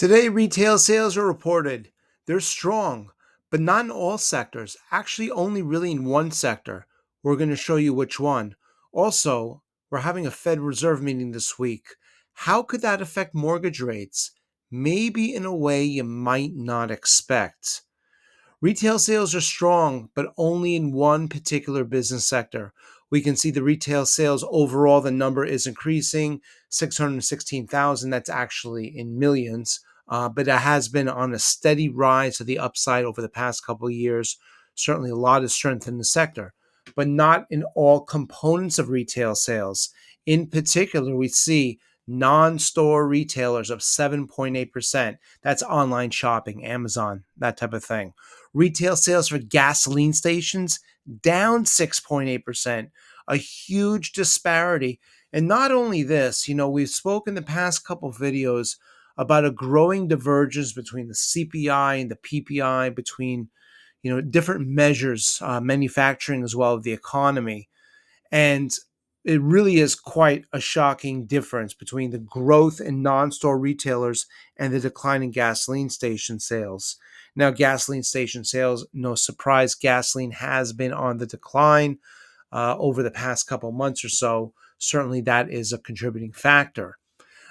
Today, retail sales are reported. They're strong, but not in all sectors. Actually, only really in one sector. We're going to show you which one. Also, we're having a Fed Reserve meeting this week. How could that affect mortgage rates? Maybe in a way you might not expect. Retail sales are strong, but only in one particular business sector. We can see the retail sales overall, the number is increasing 616,000. That's actually in millions, but it has been on a steady rise to the upside over the past couple of years. Certainly a lot of strength in the sector, but not in all components of retail sales. In particular, we see non-store retailers of 7.8%. That's online shopping, Amazon, that type of thing. Retail sales for gasoline stations down 6.8%, a huge disparity. And not only this, we've spoken the past couple of videos about a growing divergence between the CPI and the PPI, between different measures, manufacturing as well as the economy. And it really is quite a shocking difference between the growth in non-store retailers and the decline in gasoline station sales. Now, gasoline station sales, no surprise, gasoline has been on the decline over the past couple months or so. Certainly, that is a contributing factor.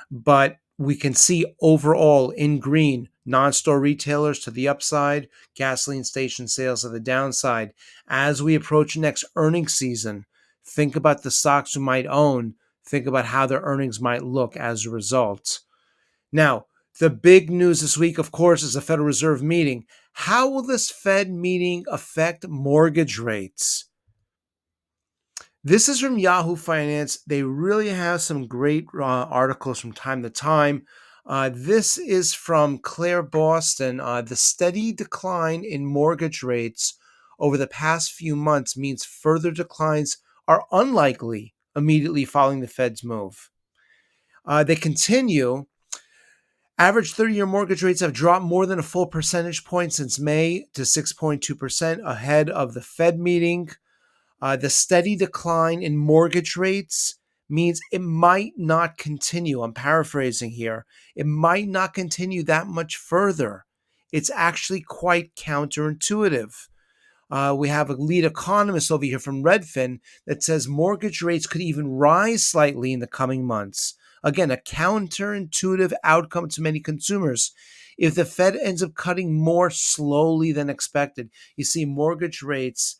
But we can see overall in green, non-store retailers to the upside, gasoline station sales to the downside. As we approach next earnings season, think about the stocks you might own. Think about how their earnings might look as a result. Now, the big news this week, of course, is the Federal Reserve meeting. How will this Fed meeting affect mortgage rates? This is from Yahoo Finance. They really have some great articles from time to time. This is from Claire Boston. The steady decline in mortgage rates over the past few months means further declines are unlikely immediately following the Fed's move. They continue. Average 30-year mortgage rates have dropped more than a full percentage point since May to 6.2% ahead of the Fed meeting. The steady decline in mortgage rates means it might not continue. I'm paraphrasing here. It might not continue that much further. It's actually quite counterintuitive. We have a lead economist over here from Redfin that says mortgage rates could even rise slightly in the coming months. Again, a counterintuitive outcome to many consumers. If the Fed ends up cutting more slowly than expected, you see mortgage rates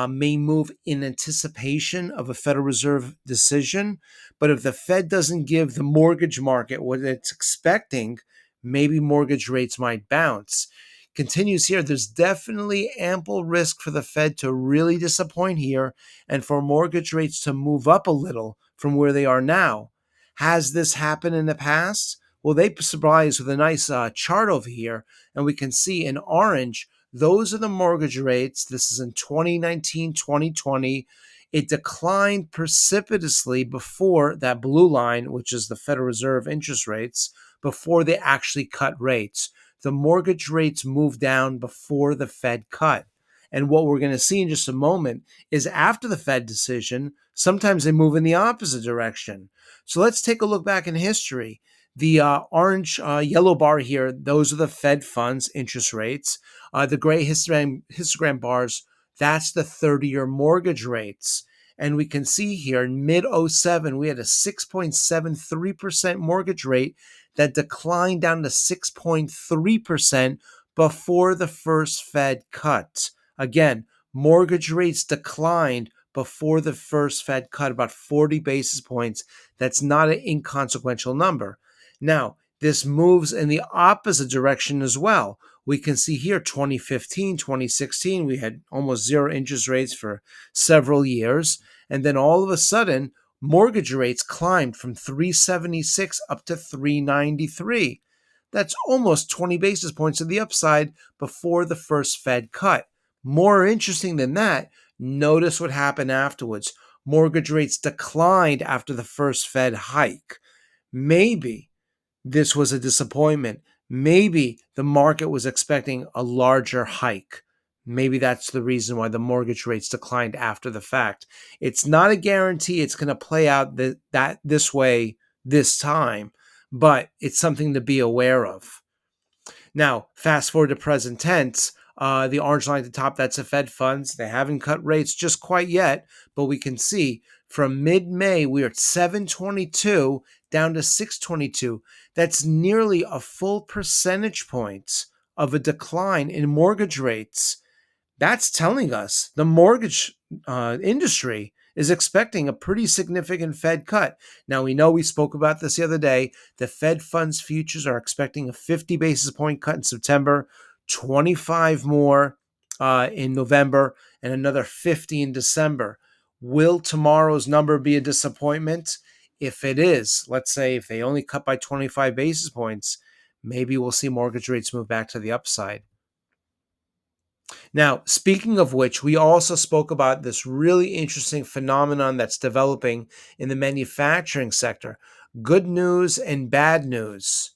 may move in anticipation of a Federal Reserve decision. But if the Fed doesn't give the mortgage market what it's expecting, maybe mortgage rates might bounce. Continues here, there's definitely ample risk for the Fed to really disappoint here and for mortgage rates to move up a little from where they are now. Has this happened in the past? Well, they supply us with a nice chart over here, and we can see in orange, those are the mortgage rates. This is in 2019, 2020. It declined precipitously before that blue line, which is the Federal Reserve interest rates, before they actually cut rates. The mortgage rates moved down before the Fed cut. And what we're going to see in just a moment is after the Fed decision, sometimes they move in the opposite direction. So let's take a look back in history. The orange yellow bar here, those are the Fed funds interest rates. The gray histogram bars, that's the 30-year mortgage rates. And we can see here in mid '07, we had a 6.73% mortgage rate that declined down to 6.3% before the first Fed cut. Again, mortgage rates declined before the first Fed cut about 40 basis points. That's not an inconsequential number. Now, this moves in the opposite direction as well. We can see here 2015, 2016, we had almost zero interest rates for several years. And then all of a sudden, mortgage rates climbed from 376 up to 393. That's almost 20 basis points to the upside before the first Fed cut. More interesting than that, notice what happened afterwards. Mortgage rates declined after the first Fed hike. Maybe this was a disappointment. Maybe the market was expecting a larger hike. Maybe that's the reason why the mortgage rates declined after the fact. It's not a guarantee it's going to play out this way this time, but it's something to be aware of. Now, fast forward to present tense, the orange line at the top, that's the Fed funds. They haven't cut rates just quite yet, but we can see from mid May, we're at 722 down to 622. That's nearly a full percentage point of a decline in mortgage rates. That's telling us the mortgage industry is expecting a pretty significant Fed cut. Now, we know we spoke about this the other day. The Fed funds futures are expecting a 50 basis point cut in September, 25 more in November, and another 50 in December. Will tomorrow's number be a disappointment? If it is, let's say if they only cut by 25 basis points, maybe we'll see mortgage rates move back to the upside. Now, speaking of which, we also spoke about this really interesting phenomenon that's developing in the manufacturing sector. Good news and bad news.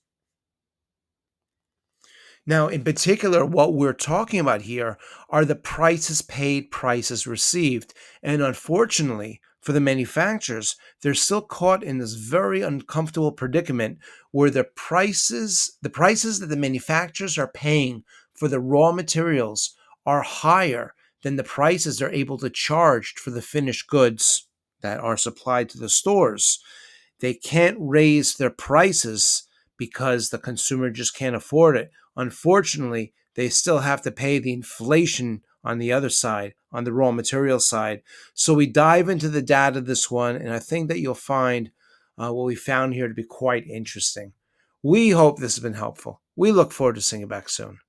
Now, in particular, what we're talking about here are the prices paid, prices received. And unfortunately, for the manufacturers, they're still caught in this very uncomfortable predicament where the prices that the manufacturers are paying for the raw materials are higher than the prices they're able to charge for the finished goods that are supplied to the stores. They can't raise their prices because the consumer just can't afford it. Unfortunately, they still have to pay the inflation on the other side, on the raw material side. So we dive into the data this one, and I think that you'll find what we found here to be quite interesting. We hope this has been helpful. We look forward to seeing you back soon.